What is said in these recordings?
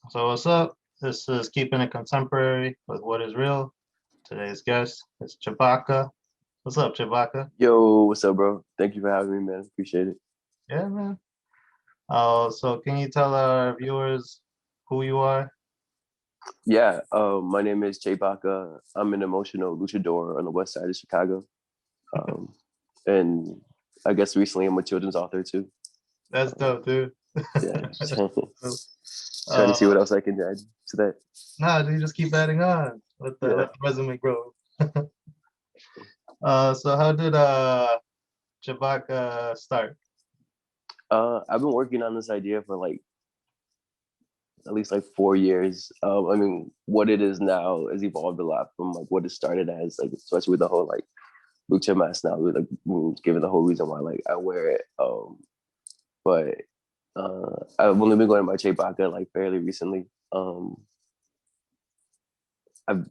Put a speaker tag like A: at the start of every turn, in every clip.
A: So what's up? This is Keeping It Contemporary with What Is Real. Today's guest is Chebaka. What's up, Chebaka?
B: Yo, what's up, bro? Thank you for having me, man. Appreciate it.
A: Yeah, man. So can you tell our viewers who you are?
B: Yeah, my name is Chebaka. I'm an emotional luchador on the west side of Chicago. Um, and I guess recently I'm a children's author too.
A: That's dope, dude.
B: Yeah,
A: That's dope.
B: trying to see what
A: Uh,
B: else I can add to that.
A: nah, dude, just keep adding on.
B: Yeah.
A: Let the resume grow. So how did Chebaka start?
B: I've been working on this idea for like at least like 4 years. I mean, what it is now has evolved a lot from like what it started as, like especially with the whole like lucha mask now, with like given the whole reason why like I wear it. But I've only been going to my Chebaka like fairly recently. I've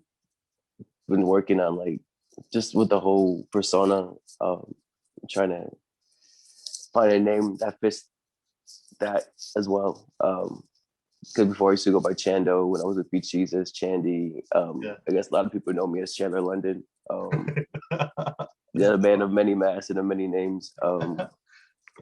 B: been working on like just with the whole persona, trying to find a name that fits that as well. Because before I used to go by Chando when I was with Beach Jesus, Chandy.
A: Yeah.
B: I guess a lot of people know me as Chandler London. Yeah, a man of many masks and of many names.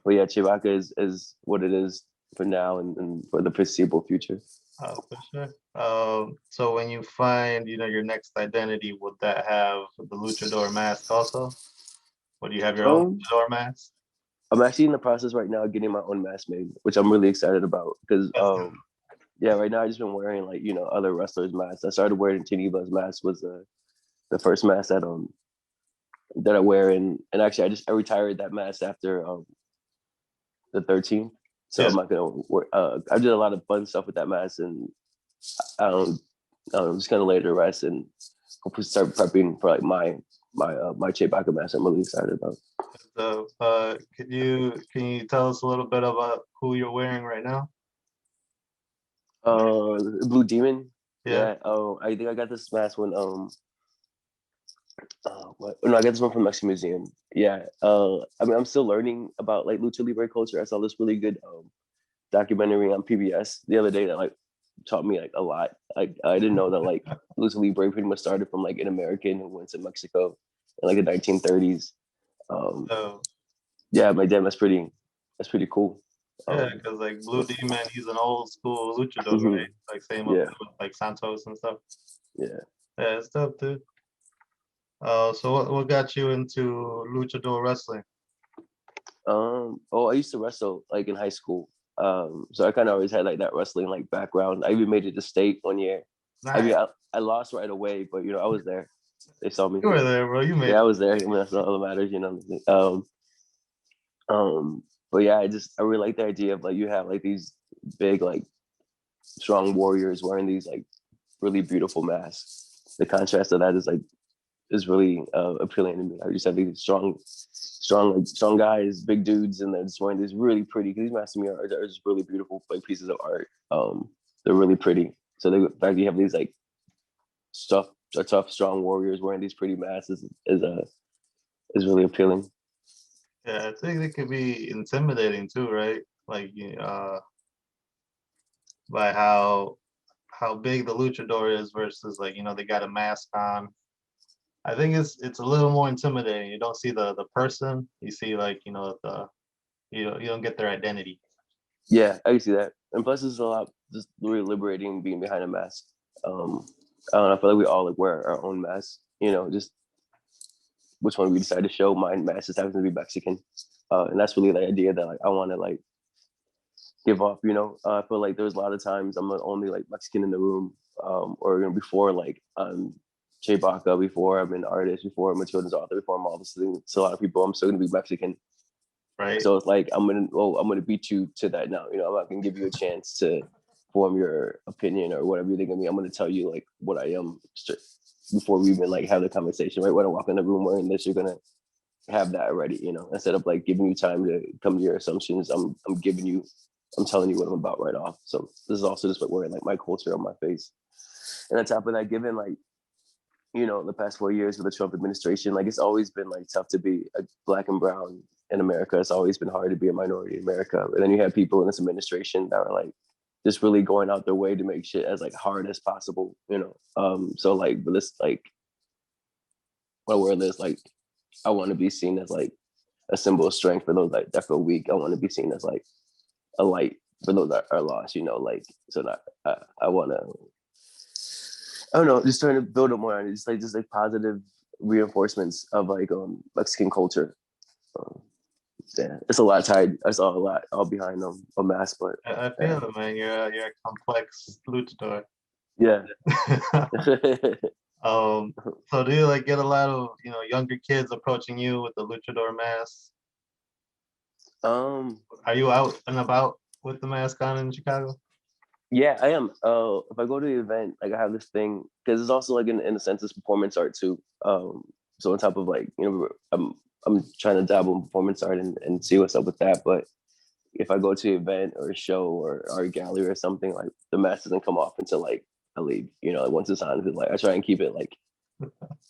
B: But yeah, Chewbacca is what it is for now and for the foreseeable future.
A: Oh, for sure. So when you find, your next identity, would that have the Luchador mask also? Or do you have your own
B: Um,
A: Luchador mask?
B: I'm actually in the process right now of getting my own mask made, which I'm really excited about because
A: That's good.
B: yeah, right now I just been wearing like other wrestlers' masks. I started wearing Tiniba's mask was the first mask that I wear and actually I retired that mask after the 13th. So
A: Yeah.
B: I'm not gonna wear. I did a lot of fun stuff with that mask, and I don't. I'm just gonna lay it to rest and hopefully start prepping for like my Chewbacca mask. I'm really excited about.
A: So, can you tell us a little bit about who you're wearing right now?
B: Blue Demon.
A: Yeah.
B: Yeah. Oh, I think I got this mask when what? No, I got this one from Mexican Museum. Yeah. I mean, I'm still learning about like lucha libre culture. I saw this really good documentary on PBS the other day that like taught me like a lot. Like I didn't know that like lucha libre pretty much started from like an American who went to Mexico in like the 1930s. Um,
A: So,
B: yeah, my damn, that's pretty cool.
A: yeah,
B: Um,
A: because like Blue Demon, he's an old school luchador, right?
B: mhm,
A: Like same up
B: yeah,
A: there with like Santos and stuff.
B: yeah.
A: Yeah, it's dope, dude. So what got you into luchador wrestling?
B: Oh, I used to wrestle like in high school. So I kind of always had like that wrestling like background. I even made it to state one year. I mean,
A: Nice.
B: I lost right away, but I was there. They saw me.
A: You were there, bro. You made
B: Yeah, I
A: it.
B: was there. I mean, that's all that matters. But yeah, I really like the idea of like you have like these big like strong warriors wearing these like really beautiful masks. The contrast of that is really appealing to me. I just have these strong guys, big dudes, and they're just wearing these really pretty. Because these masks to me are just really beautiful like pieces of art. They're really pretty. So the fact you have these like tough, tough, strong warriors wearing these pretty masks is really appealing.
A: Yeah, I think it could be intimidating too, right? Like, by how big the luchador is versus like they got a mask on. I think it's a little more intimidating. You don't see the person. You see like the you don't get their identity.
B: Yeah, I can see that. And plus, it's a lot just really liberating being behind a mask. Um, I don't know. I feel like we all like wear our own masks. Just which one we decide to show. Mine mask just happens to be Mexican, and that's really the idea that like I want to like give off. I feel like there's a lot of times I'm the only like Mexican in the room, or before like I'm Chebaka, before I'm an artist, before I'm a children's author, before I'm all this thing. So a lot of people, I'm still gonna be Mexican.
A: Right?
B: So it's like I'm gonna beat you to that now. I'm not gonna give you a chance to form your opinion or whatever you think of me. I'm gonna tell you like what I am before we even like have the conversation. Right when I walk in the room wearing this, you're gonna have that already. Instead of like giving you time to come to your assumptions, I'm telling you what I'm about right off. So this is also just like wearing like my culture on my face. And on top of that, given like the past 4 years with the Trump administration, like it's always been like tough to be a black and brown in America. It's always been hard to be a minority in America. And then you have people in this administration that are like just really going out their way to make shit as like hard as possible, you know. So like, but this like when I wear this, like I want to be seen as like a symbol of strength for those that feel weak. I want to be seen as like a light for those that are lost, you know, like so that I want to, I don't know, just trying to build up more on it, just like positive reinforcements of like Mexican culture. Um, yeah, it's a lot tied. I saw a lot all behind a mask, but
A: I feel it, man. You're a complex luchador.
B: yeah.
A: So do you like get a lot of younger kids approaching you with the luchador mask?
B: um,
A: Are you out and about with the mask on in Chicago?
B: yeah, I am. If I go to the event, like I have this thing because it's also like in a sense it's performance art too. So on top of like I'm trying to dabble in performance art and see what's up with that. But if I go to an event or a show or art gallery or something, like the mask doesn't come off until like I leave. You know, like once it's on, because like I try and keep it like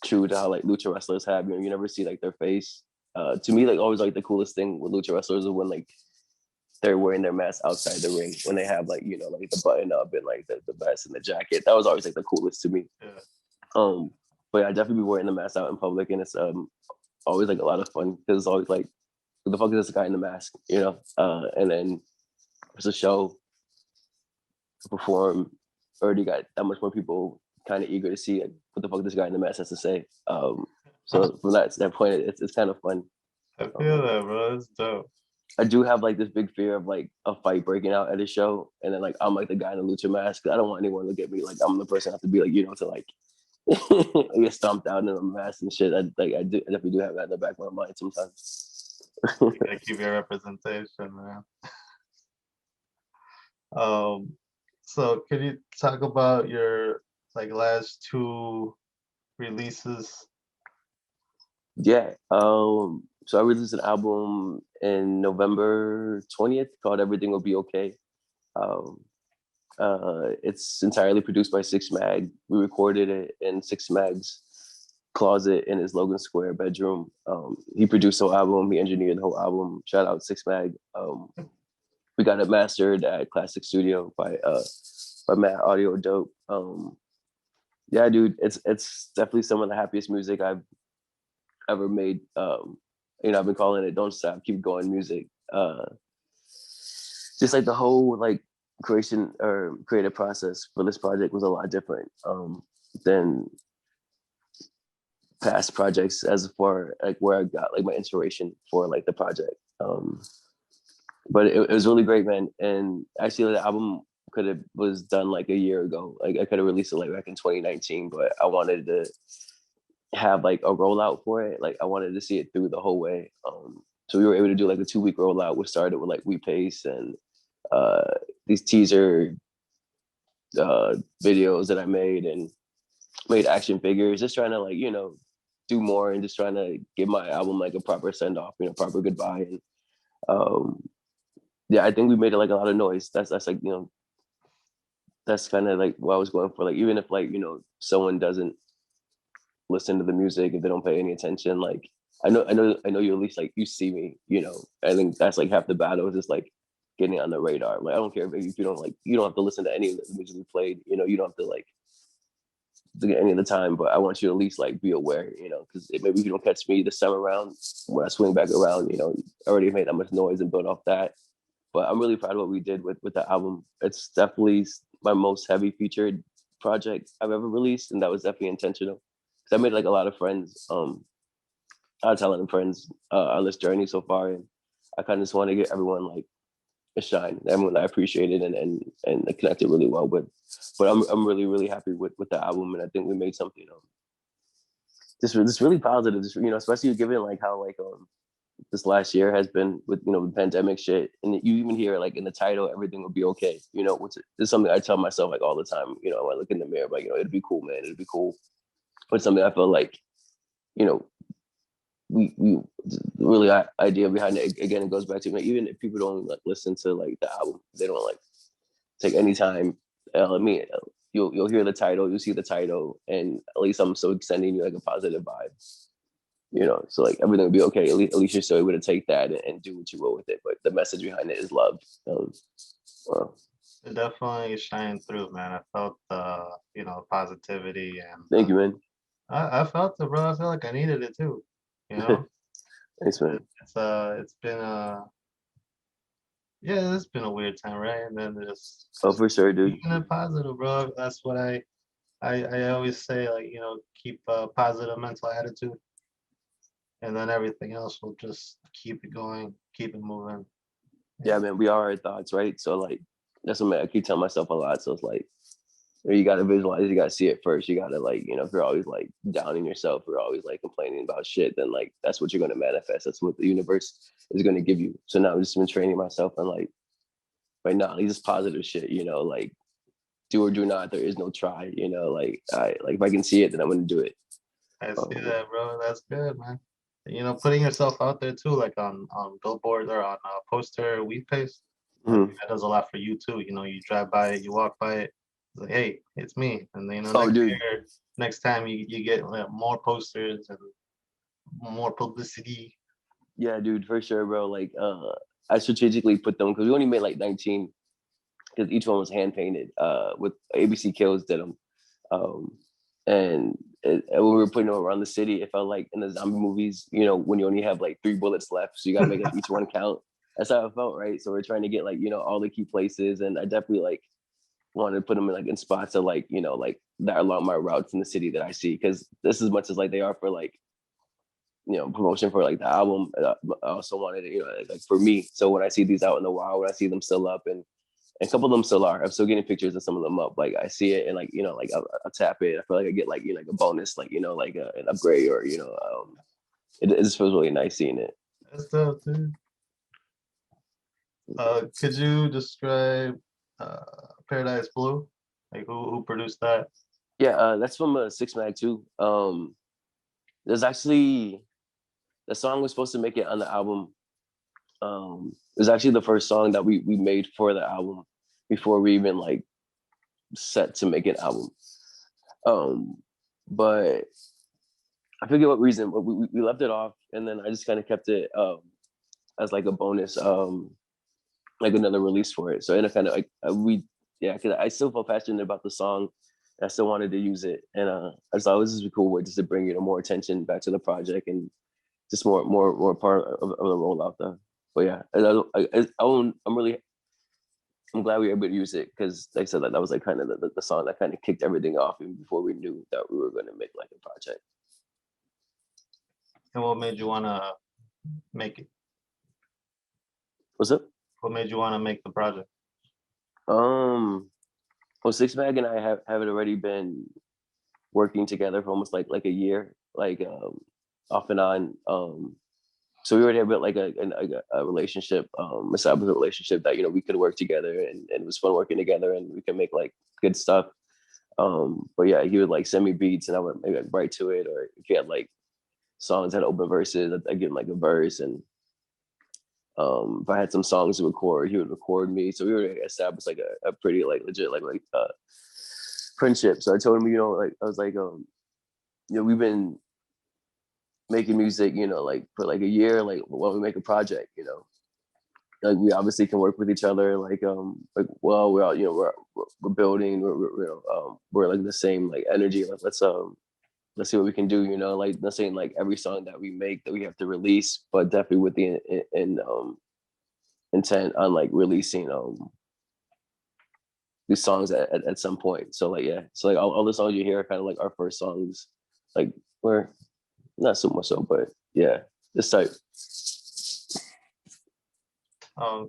B: true to how like lucha wrestlers have. You know, you never see like their face. To me, like always like the coolest thing with lucha wrestlers is when like they're wearing their mask outside the ring, when they have like like the button up and like the vest and the jacket. That was always like the coolest to me.
A: Yeah.
B: But yeah, I definitely be wearing the mask out in public, and it's always like a lot of fun because it's always like, who the fuck is this guy in the mask, you know? And then there's a show to perform, already got that much more people kind of eager to see like, what the fuck this guy in the mask has to say. So from that point, it's kind of fun.
A: I feel that, bro. It's dope.
B: I do have like this big fear of like a fight breaking out at a show, and then like I'm like the guy in the lucha mask. I don't want anyone to look at me like I'm the person I have to be like to like get stomped out in a mask and shit. I definitely do have that in the back of my mind sometimes.
A: You gotta keep your representation, man. So could you talk about your like last two releases?
B: Yeah. So I released an album in November 20th called Everything Will Be Okay. Um, it's entirely produced by Six Mag. We recorded it in Six Mag's closet in his Logan Square bedroom. He produced the whole album. He engineered the whole album. Shout out Six Mag. We got it mastered at Classic Studio by Matt Audio Dope. Yeah, dude, it's definitely some of the happiest music I've ever made. I've been calling it "Don't Stop, Keep Going" music. Just like the whole like creation or creative process for this project was a lot different than past projects as far like where I got like my inspiration for like the project. But it was really great, man. And actually, the album was done like a year ago. Like I could have released it like back in 2019, but I wanted to have like a rollout for it. Like I wanted to see it through the whole way. So we were able to do like a 2-week rollout. We started with like We Pace and these teaser videos that I made and made action figures, just trying to like do more and just trying to give my album like a proper send off, proper goodbye. And yeah, I think we made it like a lot of noise. That's like that's kind of like what I was going for. Like even if like someone doesn't listen to the music, if they don't pay any attention, like I know you at least like you see me. I think that's like half the battle is just like getting on the radar. Like I don't care if you don't like, you don't have to listen to any of the music we played. You don't have to like to get any of the time, but I want you to at least like be aware. Because maybe if you don't catch me this time around, when I swing back around, I already made that much noise and built off that. But I'm really proud of what we did with the album. It's definitely my most heavy featured project I've ever released, and that was definitely intentional. Because I made like a lot of friends, a lot of talented friends on this journey so far, and I kind of just want to get everyone like a shine, everyone I appreciated and connected really well with. But I'm really happy with the album, and I think we made something just really positive. Just, especially given like how like this last year has been with the pandemic shit, and you even hear like in the title, "Everything Will Be Okay." Which is something I tell myself like all the time. When I look in the mirror, like it'll be cool, man. It'll be cool. But something I feel like we really idea behind it. Again, it goes back to like, even if people don't like listen to like the album, they don't like take any time. You'll hear the title, you'll see the title, and at least I'm so sending you like a positive vibe. So like everything will be okay. At least you're still able to take that and do what you will with it. But the message behind it is love.
A: It definitely shined through, man. I felt the, positivity and
B: Thank you, man.
A: I felt it, bro. I feel like I needed it too. You know,
B: Thanks, man.
A: it's been yeah, it's been a weird time, right? And then
B: Oh,
A: just
B: for sure, dude.
A: keeping it positive, bro. That's what I always say, like, keep a positive mental attitude, and then everything else will just keep it going, keep it moving.
B: Yeah,
A: Yeah,
B: man. We are our thoughts, right? So like, that's what I keep telling myself a lot. So it's like, you got to visualize, you got to see it first. You got to like, if you're always like downing yourself, you're always like complaining about shit, then like that's what you're going to manifest. That's what the universe is going to give you. So now I've just been training myself and like right now, these positive shit, like do or do not. There is no try, like if I can see it, then I'm going to do it.
A: I see
B: Um,
A: that, bro. That's good, man. Putting yourself out there too, like on billboards or on poster, weed paste. I think
B: mhm.
A: that does a lot for you too. You drive by it, you walk by it, it's like, hey, it's me. And then,
B: Oh, dude.
A: next time you get like, more posters and more publicity.
B: Yeah, dude, for sure, bro. Like, I strategically put them because we only made like 19 because each one was hand painted. With ABC Kills did them. Um, and when we were putting them around the city, it felt like in the zombie movies, when you only have like 3 bullets left, so you got to make like each one count. That's how it felt, right? So we're trying to get like all the key places, and I definitely like wanted to put them in like in spots of like like that along my routes in the city that I see, because this as much as like they are for like promotion for like the album, I also wanted it, like for me. So when I see these out in the wild, when I see them still up, and a couple of them still are. I'm still getting pictures of some of them up. Like I see it and like like I tap it. I feel like I get like like a bonus, like like an upgrade, or it just feels really nice seeing it.
A: That's dope, dude. Could you describe uh, Paradise Blue? Like who produced that?
B: Yeah, that's from Six Mag too. There's actually the song was supposed to make it on the album. It was actually the first song that we made for the album before we even like set to make an album. Um, but I forget what reason, but we left it off, and then I just kind of kept it as like a bonus, like another release for it. So it kind of like yeah, because I still felt passionate about the song. I still wanted to use it, and I just thought this is a cool way just to bring more attention back to the project and just more part of the rollout there. But yeah, I'm glad we were able to use it because, like I said, that was like kind of the song that kind of kicked everything off even before we knew that we were going to make like a project.
A: And what made you wanna make it?
B: What's up?
A: What made you wanna make the project?
B: Um, well, Six Mag and I have already been working together for almost like a year, like off and on. So we already have built like a relationship, established a relationship that we could work together, and it was fun working together, and we can make like good stuff. But yeah, he would like send me beats, and I would maybe like write to it, or if he had like songs that had open verses, I'd give him like a verse, and if I had some songs to record, he would record me. So we already established like a pretty like legit like friendship. So I told him, like I was like, we've been making music, like for like a year, like when we make a project, like we obviously can work with each other, like well, we're all, we're building, we're like the same like energy. Like, let's see what we can do, like not saying like every song that we make that we have to release, but definitely with the intent on like releasing these songs at some point. So like yeah, so like all the songs you hear are kind of like our first songs, like we're not so much so, but yeah, this type.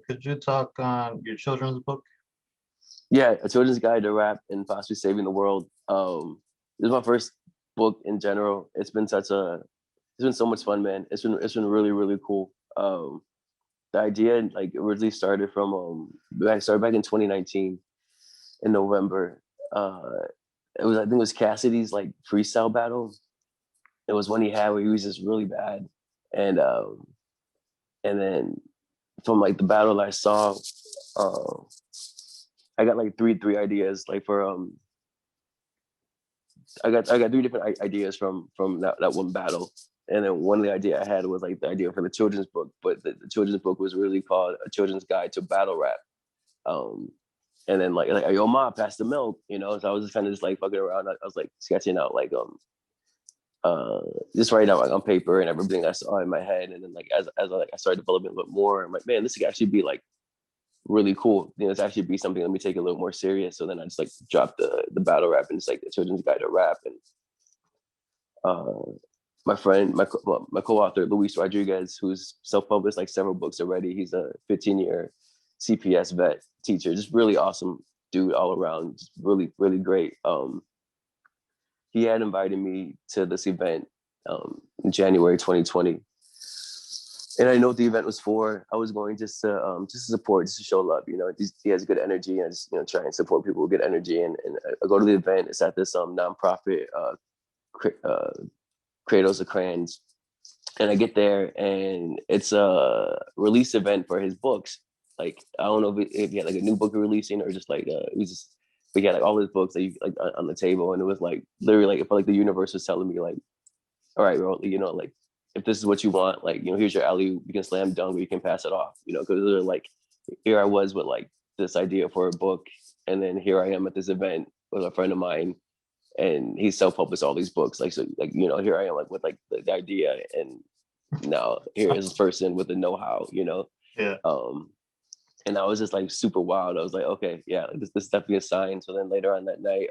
A: Could you talk on your children's book?
B: Yeah, A Children's Guide to Rap and Possibly Saving the World. This is my first book in general. It's been so much fun, man. It's been really, really cool. The idea like originally started from started back in 2019 in November. I think it was Cassidy's like freestyle battle. It was one he had where he was just really bad. And then from like the battle I saw, uh, I got like three ideas. Like for I got three different ideas from that one battle. And then one of the idea I had was like the idea for the children's book, but the children's book was really called A Children's Guide to Battle Rap. Um, And then like yo, mom, pass the milk, you know. So I was just kind of just like fucking around. I was like sketching out like just writing out like on paper and everything I saw in my head. And then like as I started developing a little bit more, I'm like, man, this could actually be like really cool. You know, it's actually be something let me take a little more serious. So then I just like dropped the battle rap and it's like the children's guide to rap. And my friend, my co-author Luis Rodriguez, who's self-published like several books already. He's a 15-year CPS vet teacher, just really awesome dude all around, just really great. He had invited me to this event in January 2020. And I know what the event was for. I was going just to support, just to show love. You know, he has good energy, and I just try and support people with good energy. And I go to the event. It's at this nonprofit, Kratos of Crayons, and I get there, and it's a release event for his books. Like I don't know if he had like a new book releasing or just like it was just. But he had like all his books that like on the table, and it was like literally like it felt like the universe was telling me like, all right, bro, like if this is what you want, like here's your alley, you can slam dunk or you can pass it off, because like here I was with like this idea for a book, and then here I am at this event with a friend of mine, and he self-published all these books, like so like here I am like with like the idea, and now here is this person with the know-how,
A: Yeah.
B: And I was just like super wild. I was like, okay, yeah, this is definitely a sign. So then later on that night,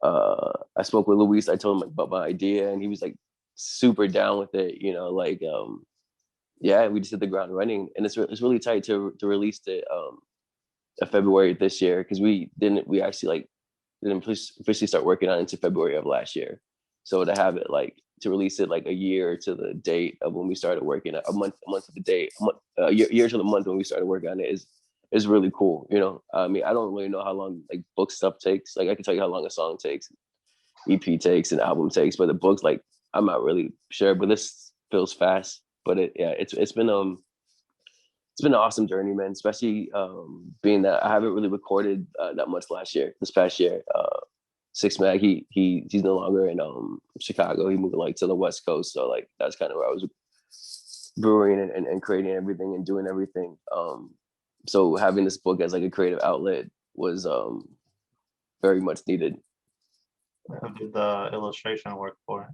B: I spoke with Luis. I told him about my idea, and he was like super down with it. Yeah, we just hit the ground running, and it's really tight to release it in February this year, because we actually like didn't officially start working on it until February of last year. So to have it like to release it like a year to the date of when we started working, a month to the date, a year to the month when we started working on it is really cool. I mean, I don't really know how long like book stuff takes. Like I can tell you how long a song takes, EP takes, an album takes, but the books, like I'm not really sure. But this feels fast. But it's been an awesome journey, man. Especially being that I haven't really recorded that much this past year. Six Mag, he's no longer in Chicago. He moved like to the West Coast, so like that's kind of where I was brewing and creating everything and doing everything. So having this book as like a creative outlet was very much needed.
A: Who did the illustration work for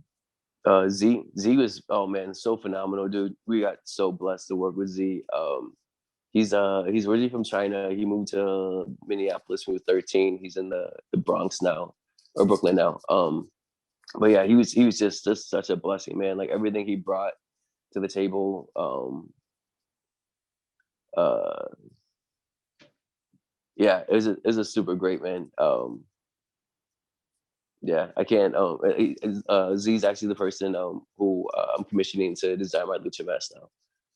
A: it?
B: Z was, oh man, so phenomenal, dude. We got so blessed to work with Z. He's originally from China. He moved to Minneapolis when he was 13. He's in the Bronx now, or Brooklyn now. But yeah, he was just such a blessing, man. Like everything he brought to the table. Yeah, it was a super great man. Yeah, I can't. Z's actually the person who I'm commissioning to design my Lucha Mask now.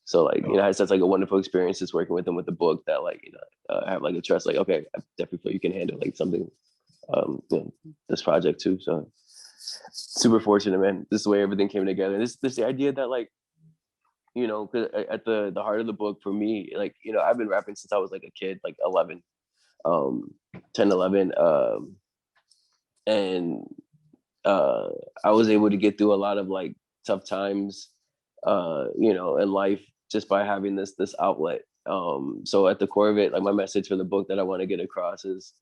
B: So like, I had such like a wonderful experiences working with him with the book that like, I have like a trust, like, okay, I definitely feel you can handle like something, this project too. So super fortunate, man. This is the way everything came together. And this the idea that like, cause at the heart of the book for me, like, I've been rapping since I was like a kid, like 11, 10, 11. And I was able to get through a lot of like tough times, in life just by having this outlet. So at the core of it, like my message for the book that I want to get across is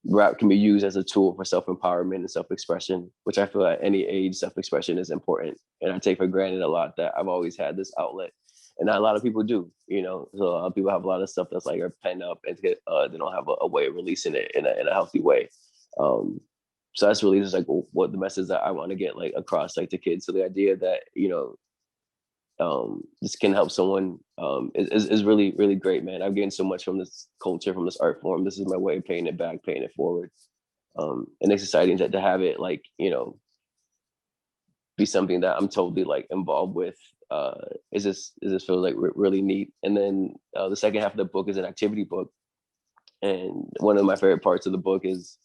B: rap can be used as a tool for self-empowerment and self-expression, which I feel at any age self-expression is important. And I take for granted a lot that I've always had this outlet. And not a lot of people do, so a lot of people have a lot of stuff that's like are pent up and they don't have a way of releasing it in a healthy way. So that's really just like what the message that I want to get like across like to kids. So the idea that this can help someone is really really great, man. I've gained so much from this culture, from this art form. This is my way of paying it back, paying it forward, and it's exciting to have it like be something that I'm totally like involved with. Is this feel like really neat. And then the second half of the book is an activity book, and one of my favorite parts of the book is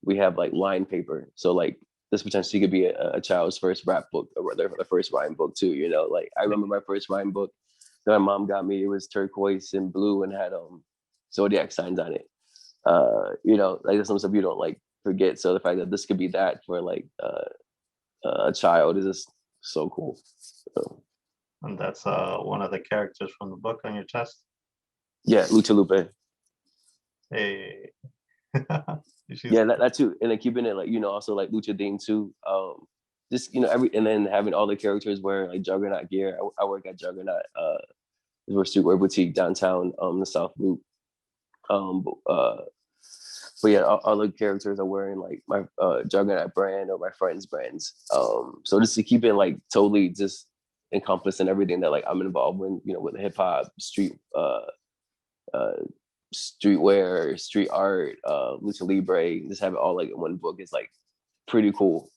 B: we have like line paper. So like this potentially could be a child's first rap book or their first rhyme book too. Like I remember my first rhyme book that my mom got me. It was turquoise and blue and had zodiac signs on it. Like there's some stuff you don't like forget. So the fact that this could be that for like a child is just so cool. So,
A: And that's one of the characters from the book on your chest.
B: yeah, Lucha Lupe.
A: Hey. She's
B: Yeah, that too, and then keeping it like also like lucha theme too. Just every and then having all the characters wearing like Juggernaut gear. I work at Juggernaut. We're streetwear boutique downtown, the South Loop. Um, but, uh, but yeah, all the characters are wearing like my Juggernaut brand or my friends' brands. So just to keep it like totally just encompassing everything that like I'm involved with, with hip hop, uh, streetwear, street art, lucha libre. Just have it all like in one book is like pretty cool.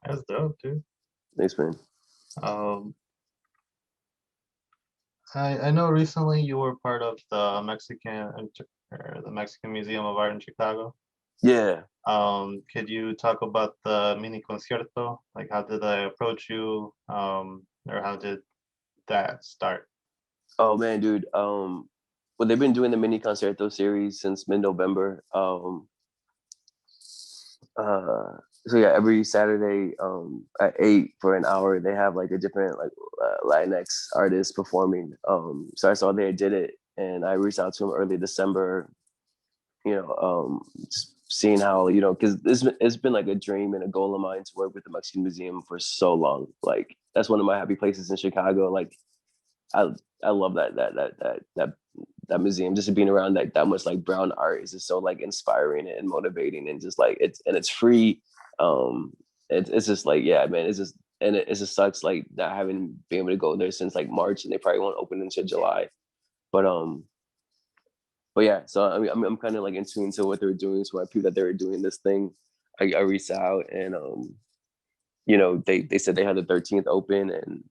A: that's dope, too.
B: Thanks, man.
A: Um, I know recently you were part of the or the Mexican Museum of Art in Chicago.
B: Yeah.
A: Could you talk about the mini concierto? Like, how did they approach you? Or how did that start?
B: Oh man, dude. Well, they've been doing the mini concerto series since mid-November. So yeah, every Saturday at 8 for an hour, they have like a different like Latinx artist performing. So I saw they did it, and I reached out to them early December. Just seeing how because it's been like a dream and a goal of mine to work with the Mexican Museum for so long. Like that's one of my happy places in Chicago. Like I I love that museum. Just being around that much like brown art is just so like inspiring and motivating, and just like it's free. Um, it's just like yeah, man. It's just and it just sucks like not having been able to go there since like March, and they probably won't open until July. But but yeah, so I mean I'm kind of like in tune to what they're doing. So I feel that they were doing this thing. I reached out and they said they had the 13th open, and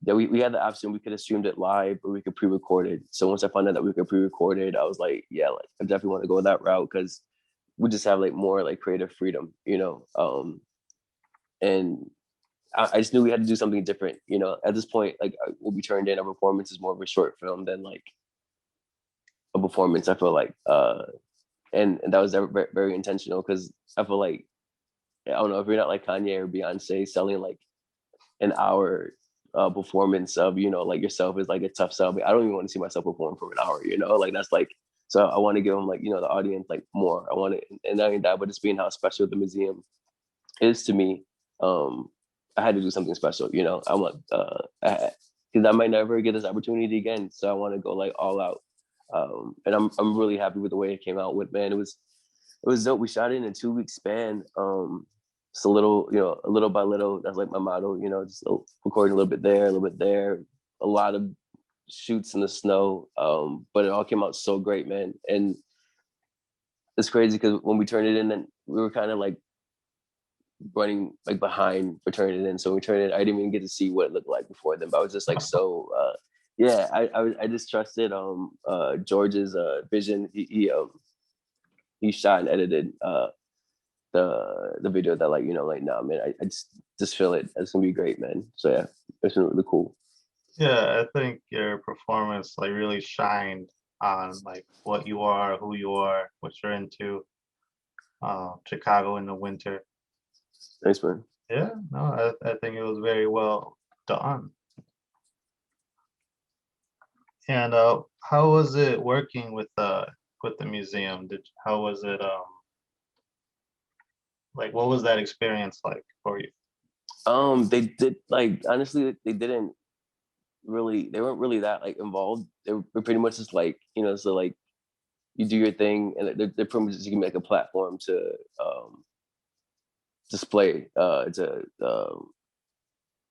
B: yeah, we had the option. We could have streamed it live, or we could pre-record it. So once I found out that we could pre-record it, I was like, yeah, like I definitely want to go that route because we just have like more like creative freedom. And I just knew we had to do something different. At this point, like what we turned in, a performance is more of a short film than like a performance. I feel like, and that was very, very intentional because I feel like I don't know if you're not like Kanye or Beyonce selling like an hour performance of like yourself is like a tough sell. I don't even want to see myself perform for an hour. Like that's like so I want to give them like the audience like more. I want it, and not only that, but just being how special the museum is to me. I had to do something special. I want because I might never get this opportunity again. So I want to go like all out. And I'm really happy with the way it came out. With man, it was dope. We shot it in a 2-week span. Just a little by little. That's like my motto. Just recording a little bit there, a little bit there. A lot of shoots in the snow. But it all came out so great, man. And it's crazy because when we turned it in, then we were kind of like running like behind for turning it in. So we turned it. I didn't even get to see what it looked like before then. But I was just like so. Yeah, I just trusted George's vision. He shot and edited the video that like like nah man I just feel it. It's gonna be great, man. So yeah, it's been really cool.
A: Yeah, I think your performance like really shined on like what you are, who you are, what you're into. Chicago in the winter.
B: Thanks, man.
A: Yeah, no, I think it was very well done. And how was it working with the museum? How was it like what was that experience like for you?
B: They did like honestly they weren't really that like involved. They were pretty much just like so like you do your thing, and they're pretty much just giving me like a platform to display to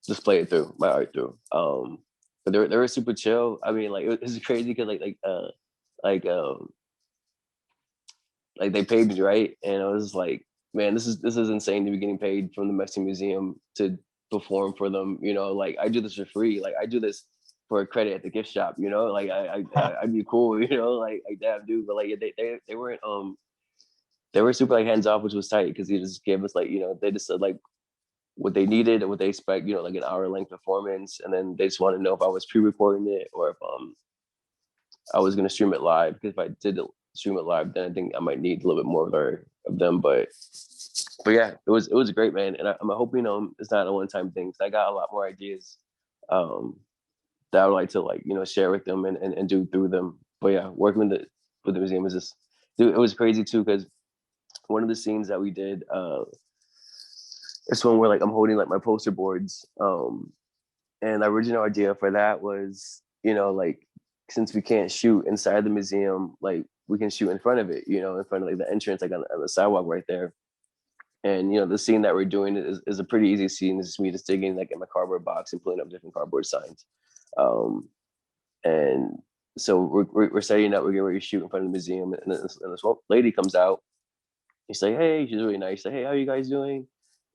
B: display it through my art through. But they were super chill. I mean, like it was crazy because like like they paid me right, and I was like, man, this is insane to be getting paid from the Mexican Museum to perform for them. Like I do this for free. Like I do this for a credit at the gift shop. Like I'd be cool. Like damn dude, but like they weren't they were super like hands off, which was tight because they just gave us like they just said like what they needed and what they expect, like an hour length performance. And then they just wanted to know if I was pre-recording it or if I was gonna stream it live. Because if I did stream it live, then I think I might need a little bit more of them. But yeah, it was great, man. And I'm hoping it's not a one-time thing. Cause I got a lot more ideas that I would like to like share with them and do through them. But yeah, working with the museum is just, dude, it was crazy too, because one of the scenes that we did, it's one where like I'm holding like my poster boards. And the original idea for that was, like, since we can't shoot inside the museum, like we can shoot in front of it, in front of like the entrance, like on the sidewalk right there. And the scene that we're doing is a pretty easy scene. It's just me just digging like in my cardboard box and pulling up different cardboard signs. And so we're setting up, we're getting ready to shoot in front of the museum, and this lady comes out. She's like, hey, she's really nice. Like, hey, how are you guys doing?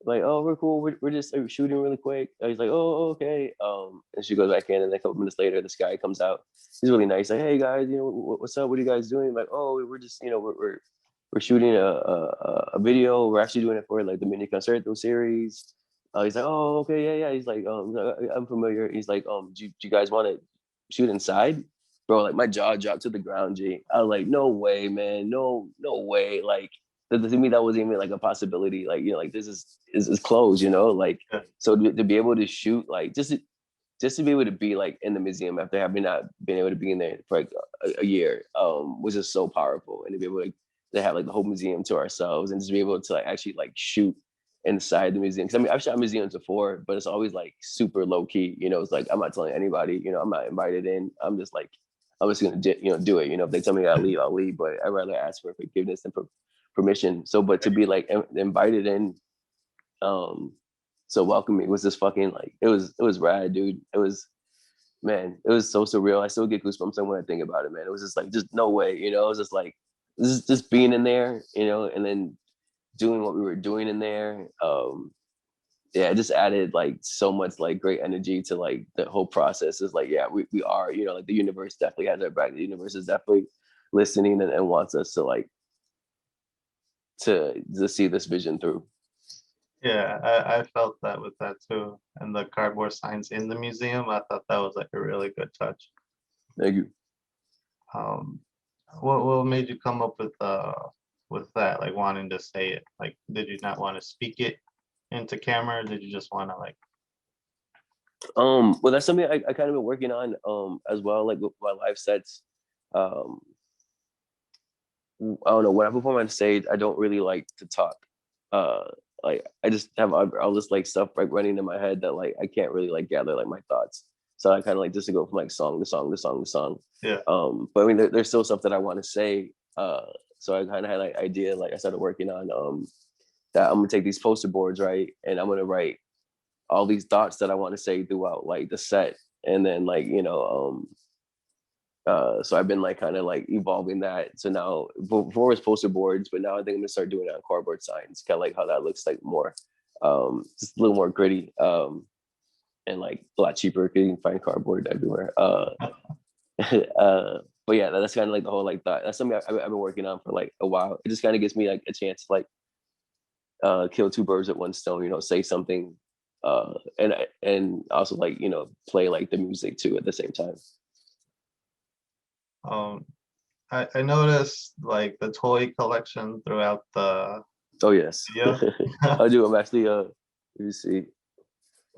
B: Like, oh, we're cool. We're just shooting really quick. He's like, oh, okay. And she goes back in, and then a couple minutes later, this guy comes out. He's really nice. Like, hey guys, what's up? What are you guys doing? Like, oh, we're just, we're shooting a video. We're actually doing it for like the mini concerto series. He's like, oh, okay, yeah, yeah. He's like, I'm familiar. He's like, do you guys want to shoot inside? Bro, like my jaw dropped to the ground, G. I was like, no way, man. No way. Like, to me, that wasn't even like a possibility. Like, like this is closed, like,
A: Yeah.
B: so to be able to shoot, like, just to be able to be like in the museum after having not been able to be in there for like a year, was just so powerful. And to be able to have like the whole museum to ourselves, and just be able to like actually like shoot inside the museum. Cause I mean, I've shot museums before, but it's always like super low key, it's like, I'm not telling anybody, I'm not invited in. I'm just like, I'm just going to, do it. If they tell me I leave, I'll leave, but I'd rather ask for forgiveness and permission. So, but to be like invited in, so welcoming was just fucking like, it was rad, dude. It was, man, it was so surreal. I still get goosebumps when I think about it, man. It was just like, just no way, it was just like, just being in there, and then doing what we were doing in there. Yeah, it just added like so much like great energy to like the whole process. Is like, yeah, we are, like the universe definitely has our back. The universe is definitely listening, and wants us to like to see this vision through.
A: Yeah, I felt that with that too. And the cardboard signs in the museum, I thought that was like a really good touch.
B: Thank you.
A: Um, what made you come up with that, like wanting to say it? Like, did you not want to speak it into camera? Or did you just want to like?
B: Well, that's something I kind of been working on as well, like with my live sets. Um, I don't know, when I perform on stage, I don't really like to talk. Uh, like I just have all this like stuff like running in my head that like I can't really like gather like my thoughts. So I kind of like just to go from like song to song to song to song.
A: Yeah.
B: But I mean, there's still stuff that I want to say. So I kind of had like idea, like I started working on that I'm gonna take these poster boards, right, and I'm gonna write all these thoughts that I want to say throughout like the set, and then like so I've been like kind of like evolving that. So now before it was poster boards, but now I think I'm gonna start doing it on cardboard signs, kind of like how that looks like more, just a little more gritty, and like a lot cheaper because you can find cardboard everywhere. But yeah, that's kind of like the whole like thought. That's something I've been working on for like a while. It just kind of gives me like a chance to like kill two birds with one stone. Say something, and also like play like the music too at the same time.
A: Um, I noticed like the toy collection throughout the
B: Oh yes,
A: video.
B: I do. I'm actually you see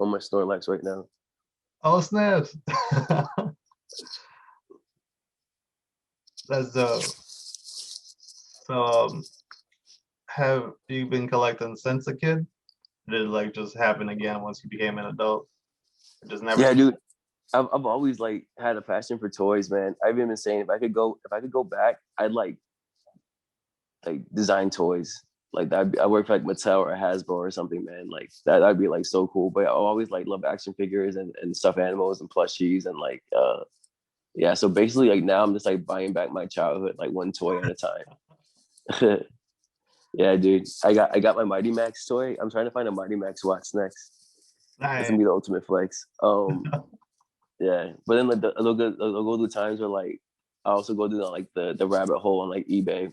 B: on my Snorlax right now.
A: Oh snaps! That's dope. So, have you been collecting since a kid? Did it like just happen again once you became an adult? It just never.
B: Yeah, dude. I've always like had a passion for toys, man. I've even been saying if I could go back, I'd like design toys. Like that, I work for like Mattel or Hasbro or something, man. Like that'd be like so cool. But I always like love action figures and stuffed animals and plushies and like yeah. So basically, like now I'm just like buying back my childhood like one toy at a time. Yeah, dude. I got my Mighty Max toy. I'm trying to find a Mighty Max watch next. That's gonna
A: Nice.
B: be the ultimate flex. Yeah. But then like I'll go through times where like I also go through like the rabbit hole on like eBay.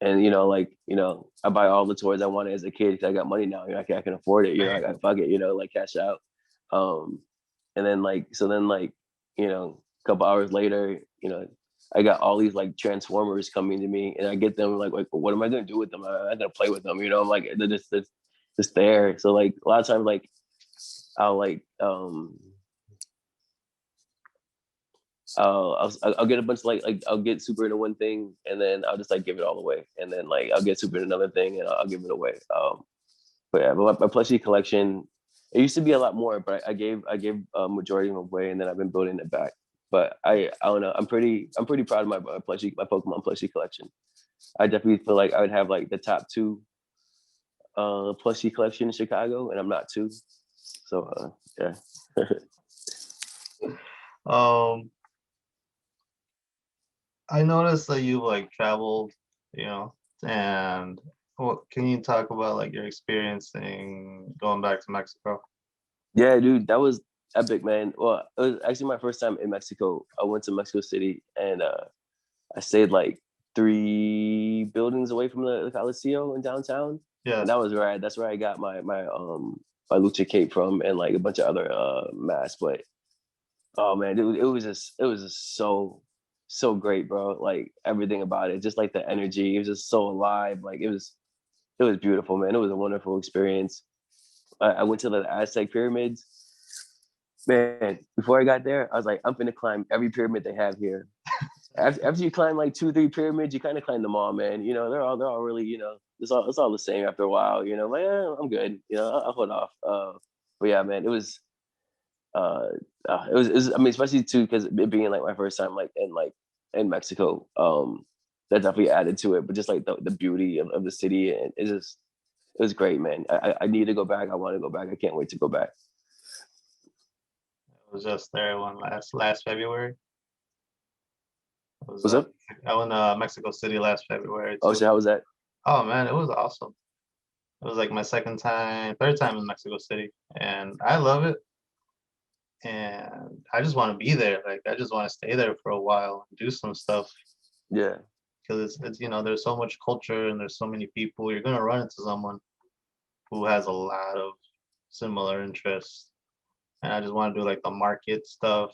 B: And I buy all the toys I wanted as a kid because I got money now. I can afford it. I got fuck it. Like cash out. And then a couple hours later, I got all these like Transformers coming to me, and I get them like what am I gonna do with them? I'm not gonna play with them. I'm like they're just there. So like a lot of times like I'll like I'll get a bunch of like I'll get super into one thing and then I'll just like give it all away, and then like I'll get super into another thing and I'll give it away. But yeah, but my plushie collection, it used to be a lot more, but I gave a majority of them away, and then I've been building it back. But I don't know. I'm pretty proud of my Pokemon plushie collection. I definitely feel like I would have like the top two plushie collection in Chicago, and I'm not two. So yeah.
A: Um, I noticed that you like traveled, you know, and what can you talk about like your experiencing going back to Mexico?
B: Yeah, dude, that was epic, man. Well, it was actually my first time in Mexico. I went to Mexico City, and I stayed like 3 buildings away from the Coliseo in downtown, and
A: Yes,
B: that was where that's where I got my lucha cape from, and like a bunch of other masks. But oh man, it was just so great, bro. Like everything about it, just like the energy, it was just so alive. Like it was beautiful, man. It was a wonderful experience. I went to the Aztec pyramids. Man, before I got there, I was like, I'm gonna climb every pyramid they have here. After you climb like 2, 3 pyramids, you kind of climb them all, man. You know, they're all really, it's all the same after a while. You know, like I'm good. You know, I'll hold off. But yeah, man, it was. I mean, especially too because it being like my first time in Mexico. That definitely added to it. But just like the beauty of the city, and it was great, man. I need to go back. I want to go back. I can't wait to go back.
A: I was just there one last February. I was
B: What's up?
A: I went to Mexico City last February
B: Oh,
A: too.
B: so how was that?
A: Oh man, it was awesome. It was like my third time in Mexico City, and I love it. And I just want to be there. Like I just want to stay there for a while and do some stuff
B: Yeah,
A: because it's there's so much culture and there's so many people. You're gonna run into someone who has a lot of similar interests, and I just want to do like the market stuff.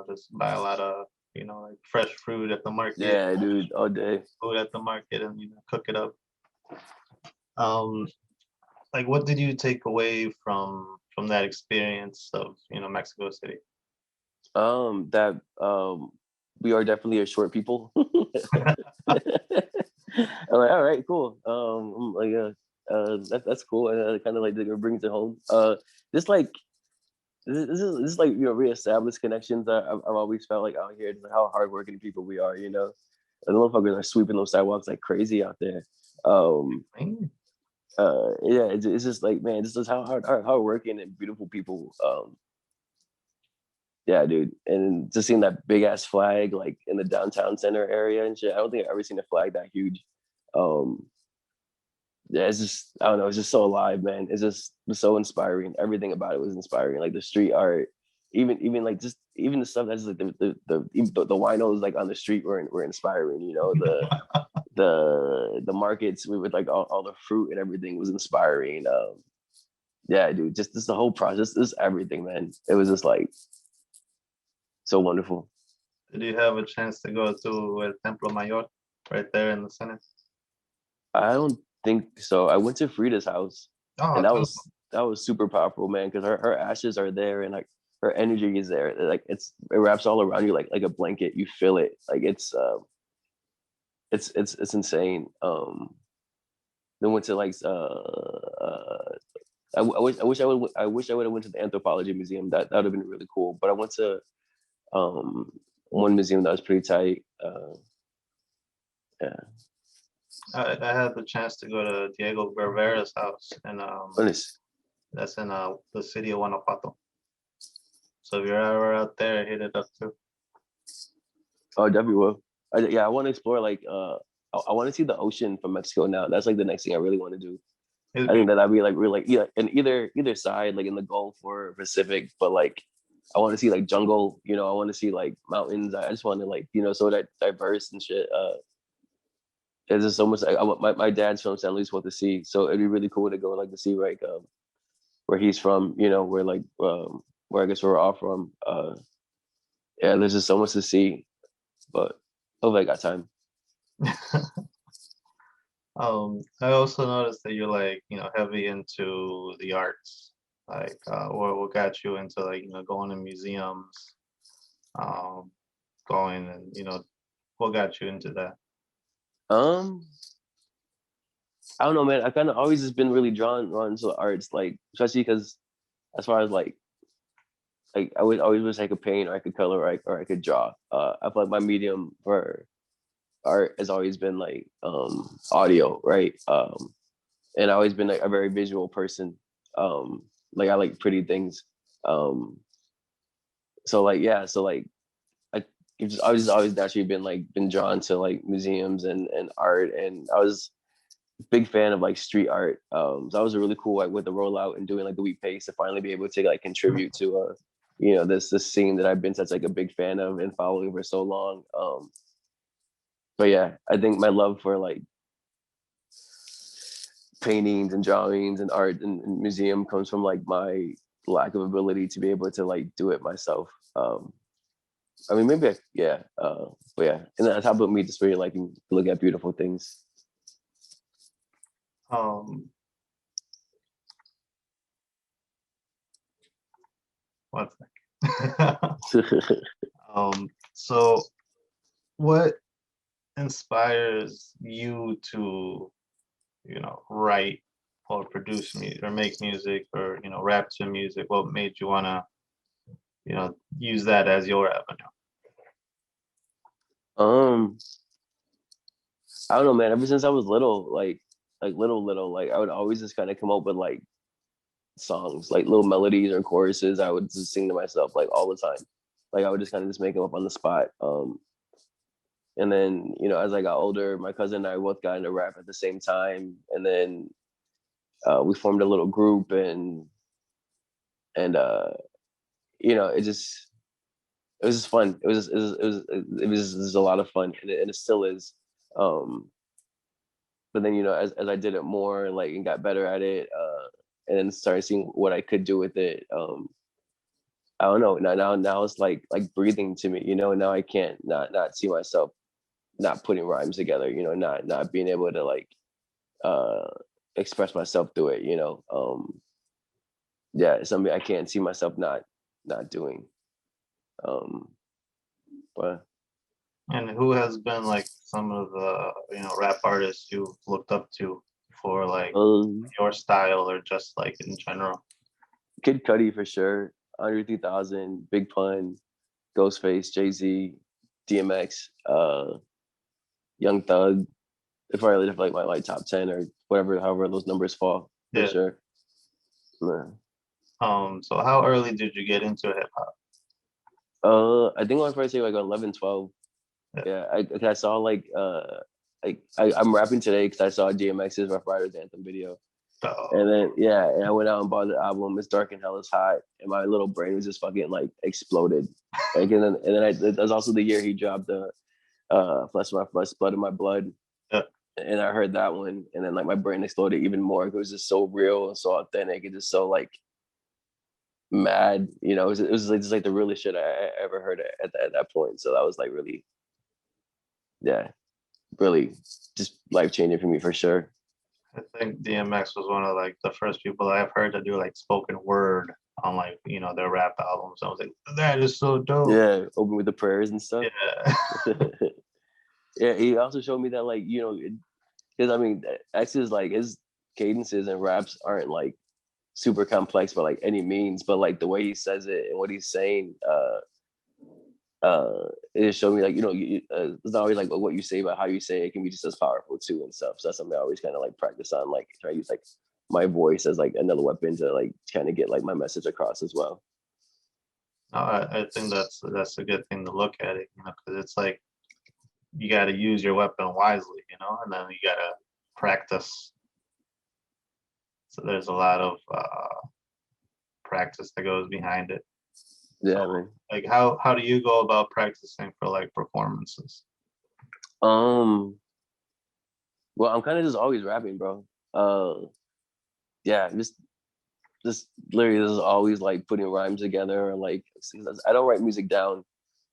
A: Just buy a lot of like fresh fruit at the market,
B: yeah, dude, all day.
A: food at the market, and cook it up. Um, like what did you take away from that experience of Mexico City?
B: That we are definitely a short people. I'm like, all right, cool. I'm like, that's cool, and kind of like it brings it home. Just like this is like reestablished connections that I've always felt like out here. Just like how hardworking people we are, you know. And the motherfuckers are sweeping those sidewalks like crazy out there. Um, yeah, it's just like man, this is how hardworking and beautiful people. Yeah, dude, and just seeing that big ass flag like in the downtown center area and shit. I don't think I've ever seen a flag that huge. Um, yeah, it's just I don't know, it's just so alive, man. It's so inspiring. Everything about it was inspiring. Like the street art, even like just even the stuff that's like the winos like on the street were inspiring. You know the markets with like all the fruit and everything was inspiring. Yeah, dude, just the whole process, just everything, man. It was just like so wonderful.
A: Did you have a chance to go to El Templo Mayor right there in the center?
B: I don't think so. I went to Frida's house,
A: Oh,
B: and that
A: Temple.
B: was that was super powerful, man. Because her ashes are there, and like her energy is there. Like it wraps all around you like a blanket. You feel it. Like it's insane. Then went to like I wish I would have went to the anthropology museum. That would have been really cool. But I went to um one museum that was pretty tight. Yeah,
A: I had the chance to go to Diego Rivera's house, and
B: honest.
A: that's in the city of Guanajuato. So if you're ever out there, hit it up too.
B: Oh, definitely will. Yeah, I want to explore like I want to see the ocean from Mexico now. That's like the next thing I really want to do.
A: It's
B: I think
A: beautiful.
B: that I'd be like really like yeah, in either side, like in the Gulf or Pacific. But like I want to see like jungle. You know, I want to see like mountains. I just want to like so that diverse and shit. There's just so much. My dad's from San Luis Potosí, so it'd be really cool to go like to see like where he's from. You know, where I guess where we're all from. Yeah, there's just so much to see. But hopefully I got time.
A: I also noticed that you're like, heavy into the arts. Like, what got you into like, going to museums, um, going, and what got you into that?
B: Um, I don't know, man. I kind of always just been really drawn to the arts, like especially because as far as like I would always wish I could paint or I could color or I could draw. I feel like my medium for art has always been like audio, right? And I've always been like a very visual person. Like I like pretty things. Um, so like yeah, so like I I was just always naturally been drawn to like museums and art, and I was a big fan of like street art. So I was really cool like with the rollout and doing like the week pace to finally be able to like contribute to this scene that I've been such like a big fan of and following for so long. But yeah, I think my love for like paintings and drawings and art and museum comes from like my lack of ability to be able to like do it myself. I mean, maybe, but yeah, and on top of me just really liking to look at beautiful things.
A: Um, one second. So what inspires you to, write or produce music or make music or, rap to music? What made you wanna, use that as your avenue?
B: Um, I don't know, man. Ever since I was little, like little, like I would always just kind of come up with like songs, like little melodies or choruses. I would just sing to myself like all the time. Like I would just kind of just make them up on the spot. And then as I got older, my cousin and I both got into rap at the same time, and then we formed a little group, and it was just fun. It was a lot of fun, and it still is. Um, but then as I did it more like and got better at it, and then started seeing what I could do with it. I don't know. Now it's like breathing to me. Now I can't not see myself not putting rhymes together. Not being able to like uh express myself through it. Yeah, it's something I can't see myself not doing. Um, but
A: And who has been like some of the, rap artists you've looked up to for like your style or just like in general?
B: Kid Cudi for sure, Andre 3000, Big Pun, Ghostface, Jay-Z, DMX, Young Thug. If I really have like my like top 10 or whatever, however those numbers fall for
A: Yeah.
B: sure. Yeah.
A: So how early did you get into hip hop?
B: I think when I first say like 11, 12.
A: Yeah.
B: Yeah, I saw I'm rapping today because I saw DMX's Rough Riders Anthem video.
A: Oh,
B: And then and I went out and bought the album. It's Dark and Hell is Hot, and my little brain was just fucking like exploded. Like and then that was also the year he dropped the Flesh of My Flesh, Blood of My Blood.
A: yeah.
B: And I heard that one, and then like my brain exploded even more. It was just so real and so authentic, and just so like mad. It was like just like the realest shit I ever heard at that point. So that was like really, yeah, really just life changing for me for sure.
A: I think DMX was one of like the first people I've heard to do like spoken word on like, their rap albums. I was like, that is so dope.
B: Yeah, open with the prayers and stuff.
A: Yeah.
B: Yeah, he also showed me that like because I mean X's like his cadences and raps aren't like super complex by like any means, but like the way he says it and what he's saying, it just showed me like it's not always like what you say, but how you say it can be just as powerful too and stuff. So that's something I always kind of like practice on, like try to use like my voice as like another weapon to like kind of get like my message across as well.
A: I think that's a good thing to look at it, because it's like you got to use your weapon wisely, and then you got to practice. So there's a lot of practice that goes behind it.
B: Yeah, man.
A: Like how do you go about practicing for like performances?
B: Well, I'm kind of just always rapping, bro. Yeah, just literally just always like putting rhymes together, or like I don't write music down.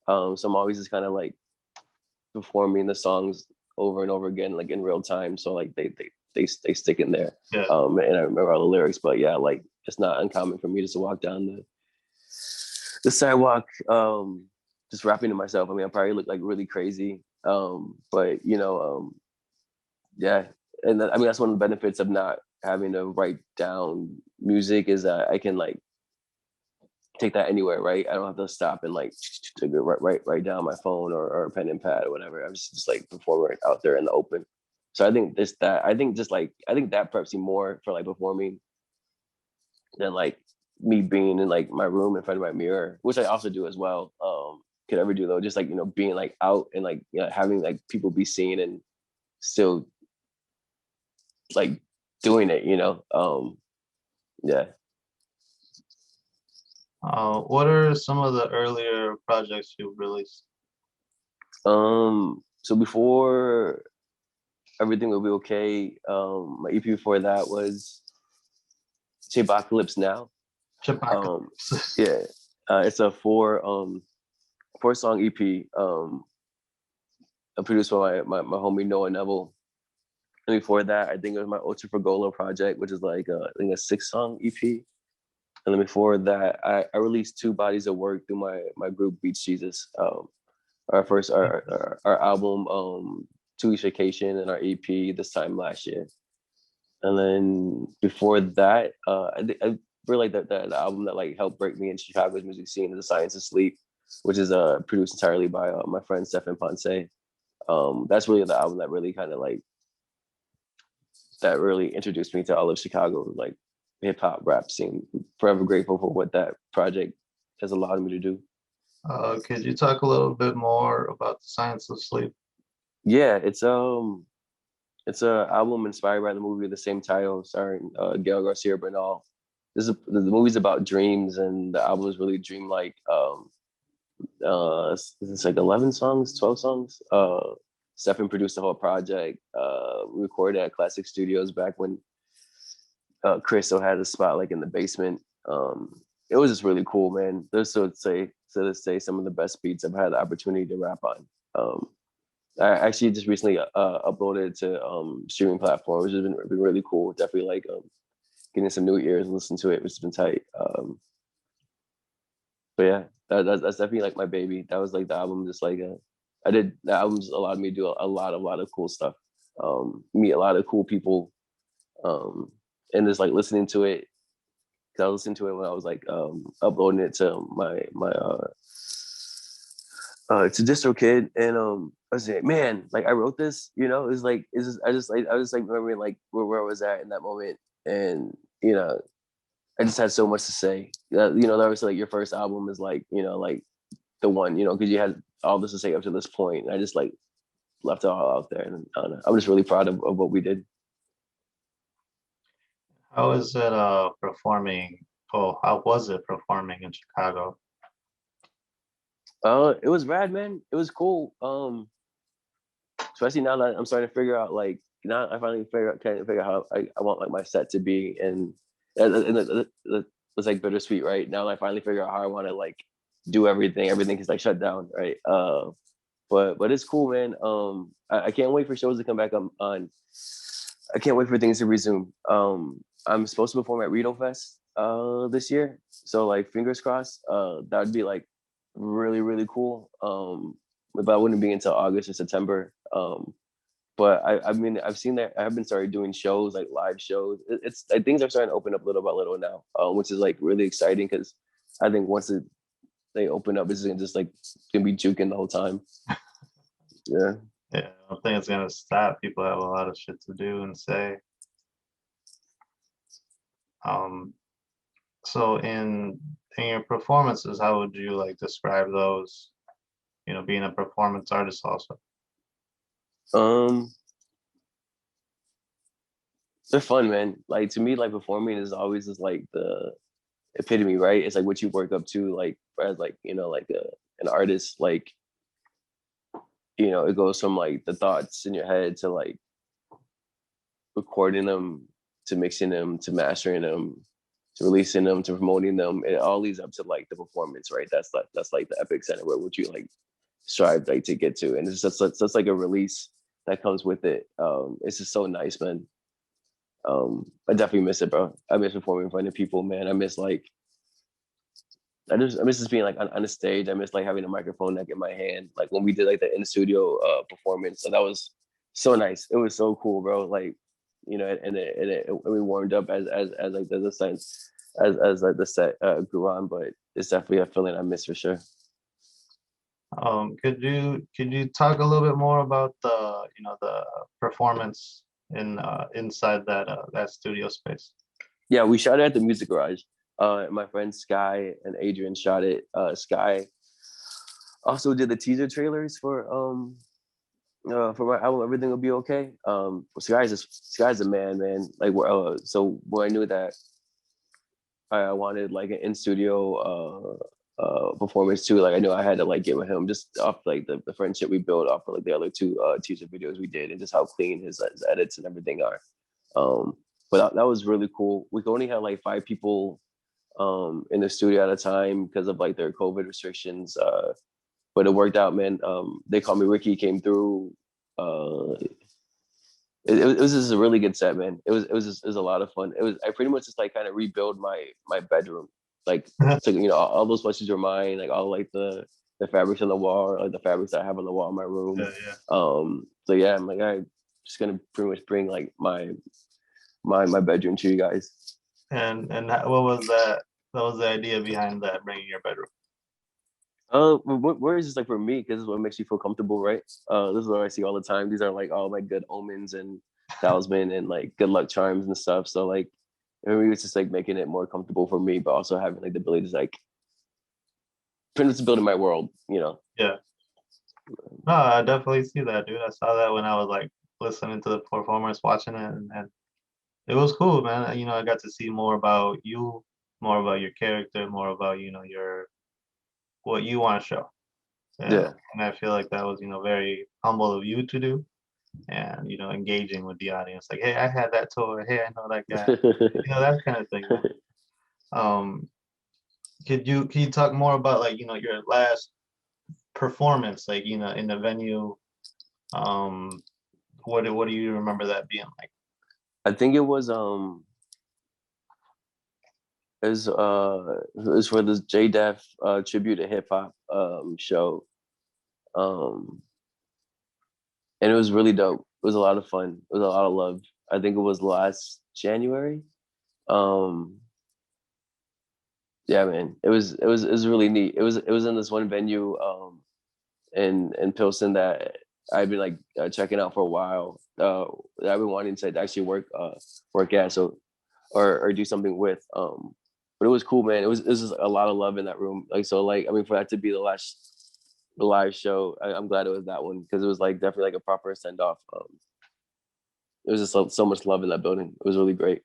B: So I'm always just kind of like performing the songs over and over again, like in real time. So like they stick in there.
A: Yeah.
B: And I remember all the lyrics, but yeah, like it's not uncommon for me just to walk down the sidewalk, just rapping to myself. I mean, I probably look like really crazy. But yeah. And I mean, that's one of the benefits of not having to write down music is that I can like take that anywhere, right? I don't have to stop and like write down my phone or a pen and pad or whatever. I'm just like performing out there in the open. So I think I think that preps you more for like performing than like me being in like my room in front of my mirror, which I also do as well. Could ever do though, just like being like out and like having like people be seen and still like doing it. Yeah.
A: What are some of the earlier projects you've released?
B: So before Everything Will Be Okay, my EP before that was Chebaka Now.
A: Chebaka.
B: Yeah, it's a four song EP. Produced by my homie Noah Neville. And before that, I think it was my Ultra for Gola project, which is like I think a 6-song EP. And then before that, I released 2 bodies of work through my group Beats Jesus. Our album, 2 Weeks Vacation, and our EP this time last year. And then before that, I really like that the album that like helped break me in Chicago's music scene is The Science of Sleep, which is produced entirely by my friend Stefan Ponce. That's really the album that really kind of like that really introduced me to all of Chicago, like hip hop rap scene. Forever grateful for what that project has allowed me to do.
A: Could you talk a little bit more about The Science of Sleep?
B: Yeah, it's a album inspired by the movie of the same title, starring Gail Garcia Bernal. The movie's about dreams, and the album is really dreamlike. It's like 11 songs, 12 songs. Stefan produced the whole project. We recorded at Classic Studios back when Chris still had a spot like in the basement. It was just really cool, man. There's to this day some of the best beats I've had the opportunity to rap on. I actually just recently uploaded it to streaming platforms, which has been really cool. Definitely like getting some new ears and listening to it, which has been tight. But yeah, that's definitely like my baby. That was like the album, just like the albums allowed me to do a lot of cool stuff, meet a lot of cool people, and just like listening to it. Cause I was listening to it when I was like uploading it to my to DistroKid, and I was like, man, like I wrote this, it's like I was just like remembering like where I was at in that moment, and I just had so much to say. That was like your first album is like like the one because you had all this to say up to this point. And I just like left it all out there, and I'm just really proud of what we did.
A: How is it performing? Oh, how was it performing in Chicago?
B: It was rad, man. It was cool. Especially now that I'm starting to figure out like now I finally can't figure out how I want like my set to be, and it's like bittersweet, right? Now I finally figure out how I want to like do everything. Everything is like shut down, right? But it's cool, man. I can't wait for shows to come back on. I can't wait for things to resume. I'm supposed to perform at Reno Fest this year, so like fingers crossed. That would be like really cool. But it wouldn't be until August or September. But I mean, I've seen that I have been started doing shows like live shows. It's like things are starting to open up little by little now, which is like really exciting because I think once they open up, it's just like gonna be juking the whole time. Yeah.
A: Yeah, I don't think it's gonna stop. People have a lot of shit to do and say. Um, so in your performances, how would you like describe those? Being a performance artist also.
B: Um, they're fun, man. Like to me, like performing is always just like the epitome, right? It's like what you work up to, like as like an artist. Like it goes from like the thoughts in your head to like recording them, to mixing them, to mastering them, to releasing them, to promoting them. It all leads up to like the performance, right? That's like the epic center where would you like strive like to get to, and it's just like a release that comes with it. It's just so nice, man. I definitely miss it, bro. I miss performing in front of people, man. I miss like I miss just being like on a stage. I miss like having a microphone like in my hand. Like when we did like the in studio performance, so that was so nice. It was so cool, bro. Like, you know, and we warmed up as like the sense as like the set grew on, but it's definitely a feeling I miss for sure.
A: Could you talk a little bit more about the performance inside that studio space?
B: Yeah, we shot it at the Music Garage. My friends Sky and Adrian shot it. Sky also did the teaser trailers for my album Everything Will Be Okay. Sky's a man, man. Like so when I knew that I wanted like an in studio performance too, like I knew I had to like get with him just off like the friendship we built off of like the other two teaser videos we did and just how clean his edits and everything are. Um, but that was really cool. We could only have like 5 people in the studio at a time because of like their COVID restrictions. But it worked out, man. They called me Ricky, came through. It was just a really good set, man. It was a lot of fun. I pretty much just like kind of rebuild my bedroom. Like so, you know, all those sweatshirts are mine, like all like the fabrics on the wall, like the fabrics that I have on the wall in my room.
A: Yeah, yeah.
B: So yeah, I'm like, I'm just gonna pretty much bring like my bedroom to you guys.
A: What was that? What was the idea behind that? Bringing your bedroom?
B: Where is this like for me? Because this is what makes you feel comfortable, right? This is what I see all the time. These are like all my good omens and talisman and like good luck charms and stuff. So like, maybe it's just like making it more comfortable for me, but also having like the ability to like pretty much building my world, you know?
A: Yeah. No, I definitely see that, dude. I saw that when I was like listening to the performance, watching it, and it was cool, man. I got to see more about you, more about your character, more about your what you want to show. And,
B: Yeah.
A: and I feel like that was very humble of you to do, and engaging with the audience. Like, hey, I had that toy. Hey, I know that guy. That kind of thing, man. Um, can you talk more about like your last performance, like in the venue? Um, what do you remember that being like?
B: I think it was for this J Def tribute to hip hop show. Um and it was really dope. It was a lot of fun. It was a lot of love. I think it was last January. Um yeah, man. It was really neat. It was in this one venue in Pilsen that I've been like checking out for a while. I've been wanting to actually work at or do something with. But it was cool, man. It was just a lot of love in that room. Like so, like I mean, for that to be the live show, I'm glad it was that one because it was like definitely like a proper send off. It was just so much love in that building. It was really great.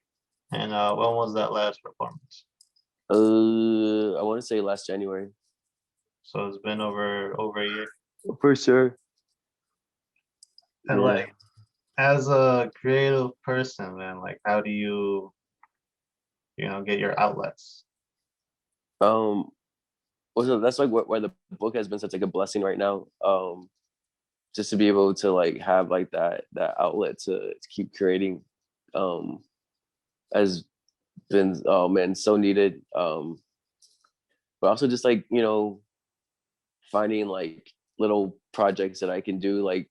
A: And when was that last performance?
B: I want to say last January.
A: So it's been over a year.
B: For sure.
A: And
B: Yeah.
A: like, as a creative person, man, like, how do get your outlets?
B: Um. Well, so that's like where the book has been such like a blessing right now. Just to be able to like have like that outlet to keep creating, um, has been, oh man, so needed. But also just like finding like little projects that I can do like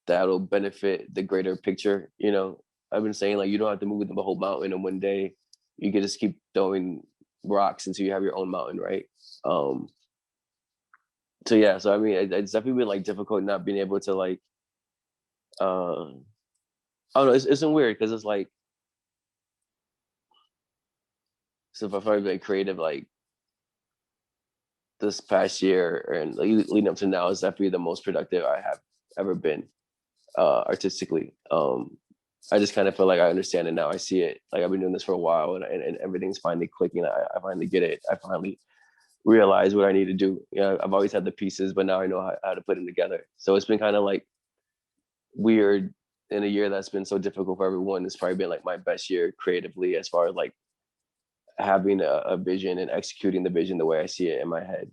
B: that'll benefit the greater picture. I've been saying like you don't have to move the whole mountain in one day. You can just keep throwing rocks until you have your own mountain, right? Um, so yeah, so I mean, it's definitely been like difficult not being able to like, I don't know, it's been weird because it's like, so if I've ever been creative like this past year and like, leading up to now is definitely the most productive I have ever been artistically. I just kind of feel like I understand it now. I see it. Like I've been doing this for a while, and everything's finally clicking. I finally get it. I finally realize what I need to do. I've always had the pieces, but now I know how to put them together. So it's been kind of like weird in a year that's been so difficult for everyone. It's probably been like my best year creatively as far as like having a vision and executing the vision the way I see it in my head.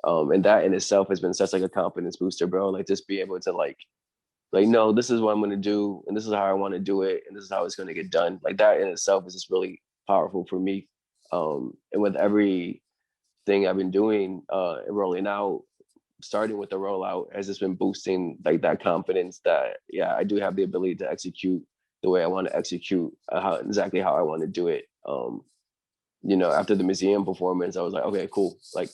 B: And that in itself has been such like a confidence booster, bro. Like just be able to like no, this is what I'm going to do, and this is how I want to do it, and this is how it's going to get done. Like that in itself is just really powerful for me. And with everything thing I've been doing, rolling out, starting with the rollout, has just been boosting like that confidence that I do have the ability to execute the way I want to execute, exactly how I want to do it. After the museum performance, I was like, okay, cool. Like,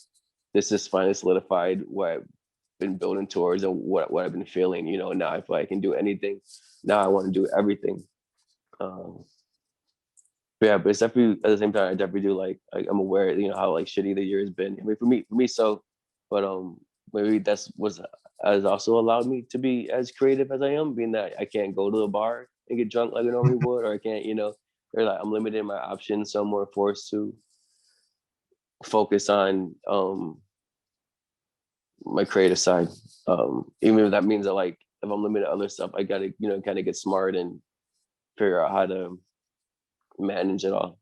B: this is finally solidified what I've been building towards and what I've been feeling. Now I feel like I can do anything. Now I want to do everything. But it's definitely, at the same time, I definitely do I'm aware, how like shitty the year has been. I mean, for me, so, but maybe that's what has also allowed me to be as creative as I am, being that I can't go to the bar and get drunk like I normally would, or I can't, or like I'm limited in my options, so I'm more forced to focus on my creative side. Even if that means that like if I'm limited to other stuff, I gotta, kind of get smart and figure out how to manage it all.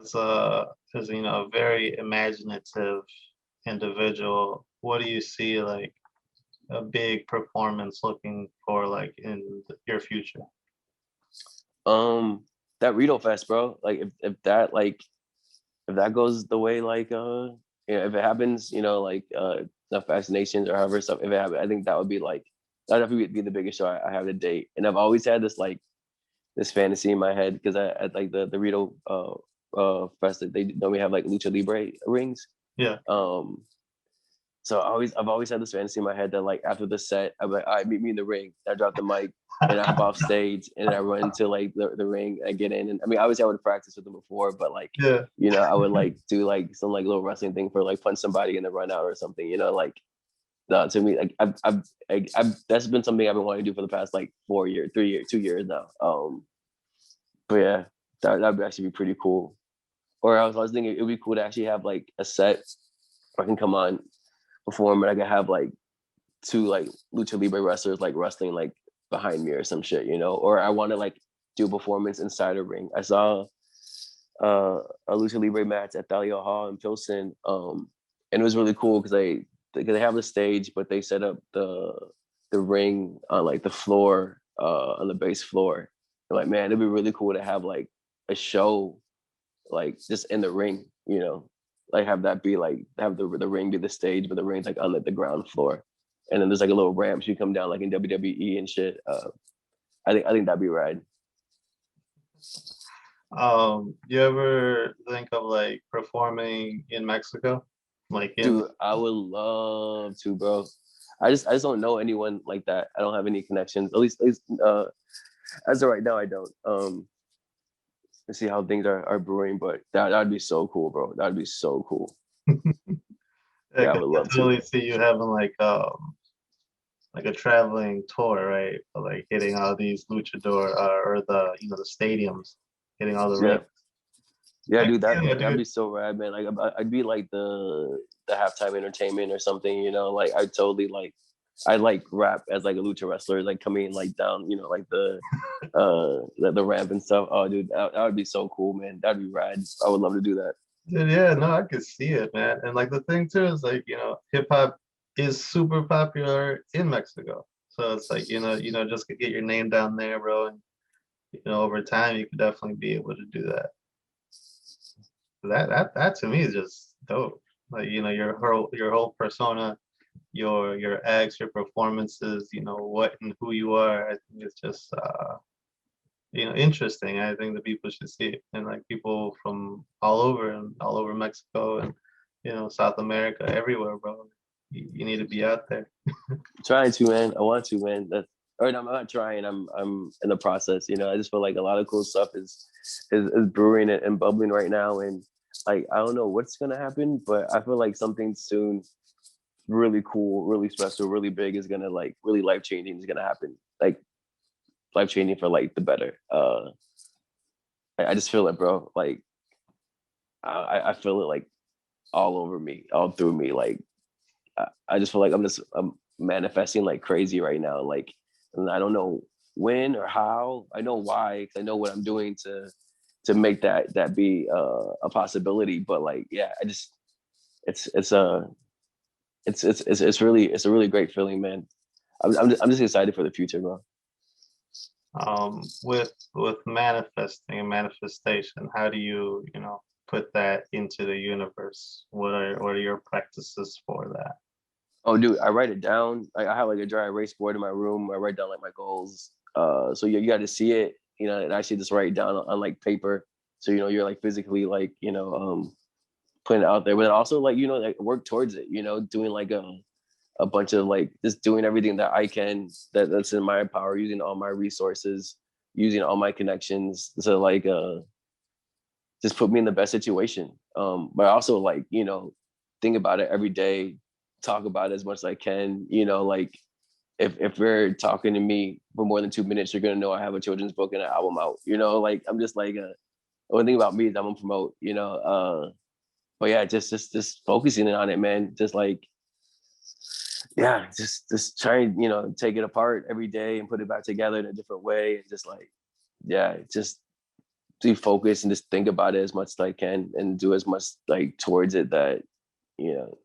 A: As a very imaginative individual, what do you see like a big performance looking for like in your future?
B: That Rito Fest, bro. Like if that goes the way, like if it happens, the Fascinations or however stuff, if it happens, I think that would be like, that'd definitely be the biggest show I have to date. And I've always had this fantasy in my head, because I at like the Rito Fest, they normally have like lucha libre rings.
A: Yeah.
B: So I've always had this fantasy in my head that like after the set, I'm like, all right, meet me in the ring. I drop the mic and I hop off stage and I run to like the ring. I get in, and I mean, obviously I would practice with them before, but like,
A: Yeah.
B: I would like do like some like little wrestling thing for like punch somebody and then run out or something. To me, like I've that's been something I've been wanting to do for the past like 4 years, 3 years, 2 years now. But yeah, that'd actually be pretty cool. Or I was thinking it'd be cool to actually have like a set where I can come on, perform, and I could have like 2 like lucha libre wrestlers like wrestling like behind me or some shit, or I want to like do a performance inside a ring. I saw a lucha libre match at Thalia Hall in Pilsen, and it was really cool because they have the stage, but they set up the ring on like the floor, on the base floor. I'm like, man, it'd be really cool to have like a show like just in the ring, like have that be like, have the ring be the stage, but the ring's like on the ground floor, and then there's like a little ramp so you come down like in WWE and shit. I think that'd be rad.
A: You ever think of like performing in Mexico?
B: Dude, I would love to, bro. I just don't know anyone like that. I don't have any connections. At least as of right now, I don't. Let's see how things are brewing, but that'd be so cool, bro. That'd be so cool.
A: I
B: I would love to.
A: totally see you having like a traveling tour, right? Like hitting all these luchador or the stadiums, hitting all the
B: Yeah.
A: rings.
B: Yeah,
A: Heck
B: dude,
A: yeah,
B: that'd be so rad, man. Like I'd be like the halftime entertainment or something, like I totally like, I like rap as like a lucha wrestler, like coming like down, like the ramp and stuff. Oh, dude, that would be so cool, man. That'd be rad. I would love to do that.
A: Dude, yeah, no, I could see it, man. And like the thing too is like, hip hop is super popular in Mexico. So it's like, just to get your name down there, bro. And over time you could definitely be able to do that. That to me is just dope. Like, your whole persona, your acts, your performances, what and who you are. I think it's just interesting. I think the people should see it, and like people from all over Mexico and South America, everywhere, bro. You need to be out there.
B: Trying to, man. I want to, man. Or no, I'm not trying. I'm in the process. I just feel like a lot of cool stuff is brewing and bubbling right now, and like I don't know what's gonna happen, but I feel like something soon, really cool, really special, really big is gonna like really life changing is gonna happen. Like life changing for like the better. I just feel it, bro. Like I feel it like all over me, all through me. Like I just feel like I'm manifesting like crazy right now. Like, and I don't know when or how. I know why, because I know what I'm doing to make that be a possibility. But like, yeah, I just it's a it's a really great feeling, man. I'm just excited for the future, bro.
A: With manifesting and manifestation, how do you put that into the universe? What are your practices for that?
B: Oh, dude, I write it down. I have like a dry erase board in my room. I write down like my goals. So you got to see it, and actually just write it down on like paper. So you're like physically like putting it out there, but then also like like work towards it. Doing like a bunch of like just doing everything that I can that's in my power, using all my resources, using all my connections to like just put me in the best situation. But also like, think about it every day, talk about it as much as I can, like if you're talking to me for more than 2 minutes, you're gonna know I have a children's book and an album out, like I'm just like the only thing about me is I'm gonna promote, but yeah, just focusing on it, man. Just like, yeah, just try and, take it apart every day and put it back together in a different way. And just like, yeah, just be focused and just think about it as much as I can and do as much like towards it that, you know,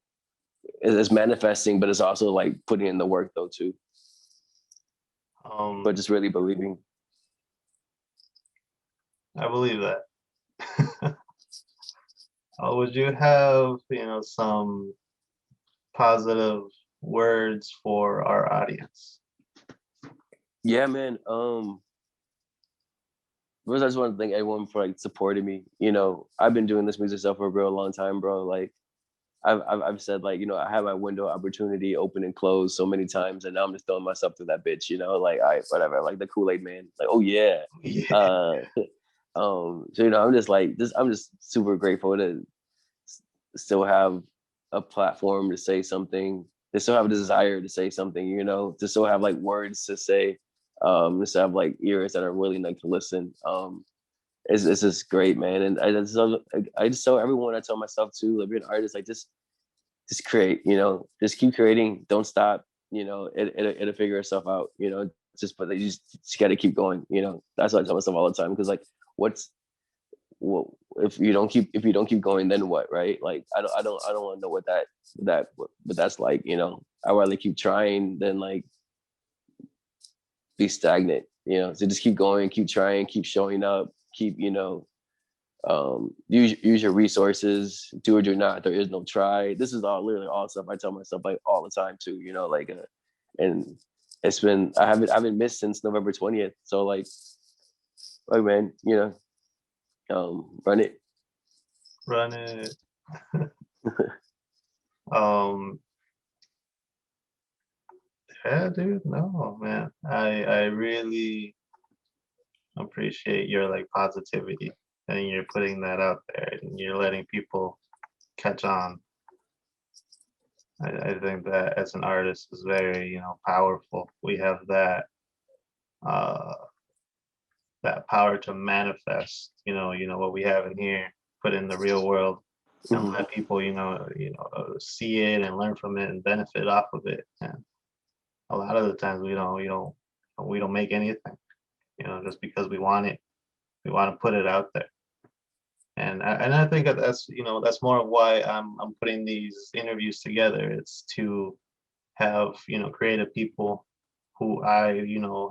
B: it's manifesting, but it's also like putting in the work though too. But just really believing.
A: I believe that. Would you have, some positive words for our audience?
B: Yeah, man. First, I just want to thank everyone for like supporting me. I've been doing this music stuff for a real long time, bro. Like I've said, like, I had my window opportunity open and close so many times, and now I'm just throwing myself through that bitch. Like, whatever, like the Kool-Aid man. Like, oh yeah.
A: Yeah.
B: So I'm just like this. I'm just super grateful to still have a platform to say something. To still have a desire to say something. To still have like words to say. Just have like ears that are willing like to listen. It's just great, man. And I just tell everyone, I tell myself too, like, being an artist, like just create, just keep creating, don't stop, it'll figure itself out, but you just got to keep going, that's what I tell myself all the time. Because like, what if you don't keep going, then what, right? Like I don't want to know what that's like, I rather keep trying than like be stagnant, so just keep going, keep trying, keep showing up, keep, use your resources, do it or not, there is no try. This is all literally all stuff I tell myself like all the time too, like and it's been, I haven't missed since November 20th, so like man, run it.
A: Run it. um yeah, dude, no, man, I really appreciate your like positivity, and you're putting that out there and you're letting people catch on. I think that as an artist is very, powerful. We have uh that power to manifest, what we have in here, put in the real world, and
B: Mhm.
A: let people, see it and learn from it and benefit off of it. And a lot of the times we don't make anything, just because we want it. We want to put it out there. And I think that's more of why I'm putting these interviews together. It's to have, creative people who I,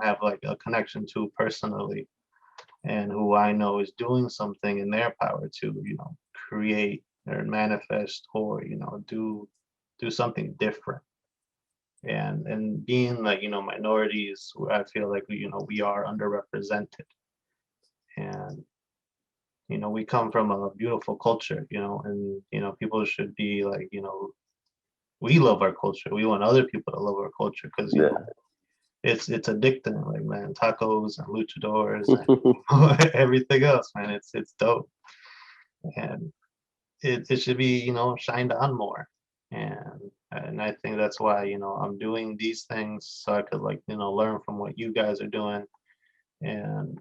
A: have like a connection to personally, and who I know is doing something in their power to, create or manifest, or, do something different. And being like, minorities, I feel like we are underrepresented. And we come from a beautiful culture, and people should be like, we love our culture. We want other people to love our culture, because
B: Yeah.
A: it's addicting. Like, man, tacos and luchadors and everything else, man. It's dope, and it should be, shined on more. And I think that's why, I'm doing these things, so I could, like, learn from what you guys are doing, and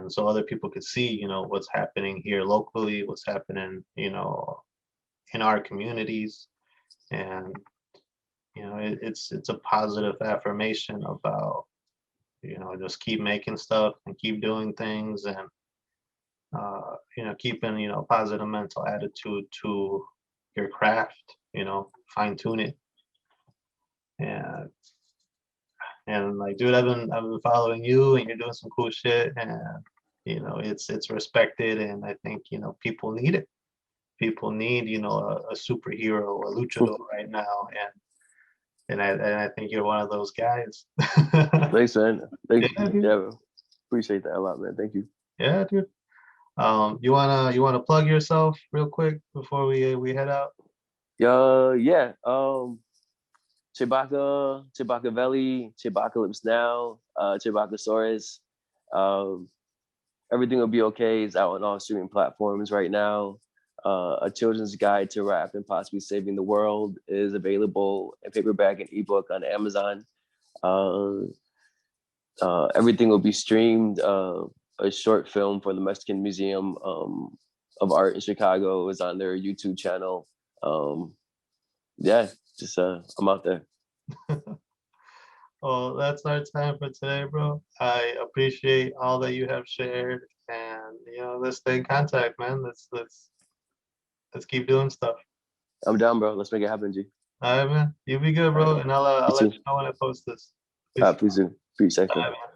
A: so other people could see, what's happening here locally, what's happening, in our communities. And it's a positive affirmation about, just keep making stuff and keep doing things, and keeping, positive mental attitude to your craft, fine tune it. And like, dude, I've been following you, and you're doing some cool shit. And you know, it's respected, and I think, you know, people need it. People need, you know, a superhero, a luchador right now, and I think you're one of those guys.
B: Thanks, man. Thank
A: Yeah,
B: you.
A: dude.
B: Yeah, bro. Appreciate that a lot, man. Thank you.
A: Yeah, dude. You wanna plug yourself real quick before we head out?
B: Yeah. Chebaka, Chebaka Valley, Chebaka Lips Now, Chebaka Saurus. Um, Everything Will Be Okay is out on all streaming platforms right now. A Children's Guide to Rap and Possibly Saving the World is available in paperback and ebook on Amazon. Uh, Everything Will Be Streamed. A short film for the Mexican Museum of Art in Chicago is on their YouTube channel. Yeah, just I'm out there.
A: Well, that's our time for today, bro. I appreciate all that you have shared, and you know, let's stay in contact, man. Let's keep doing stuff.
B: I'm down, bro. Let's make it happen, G.
A: All right, man. You be good,
B: All
A: bro,
B: right.
A: and I'll
B: You
A: let
B: too.
A: you know when I post this. Peace.
B: Please do. Be safe,
A: All
B: man.
A: right, man.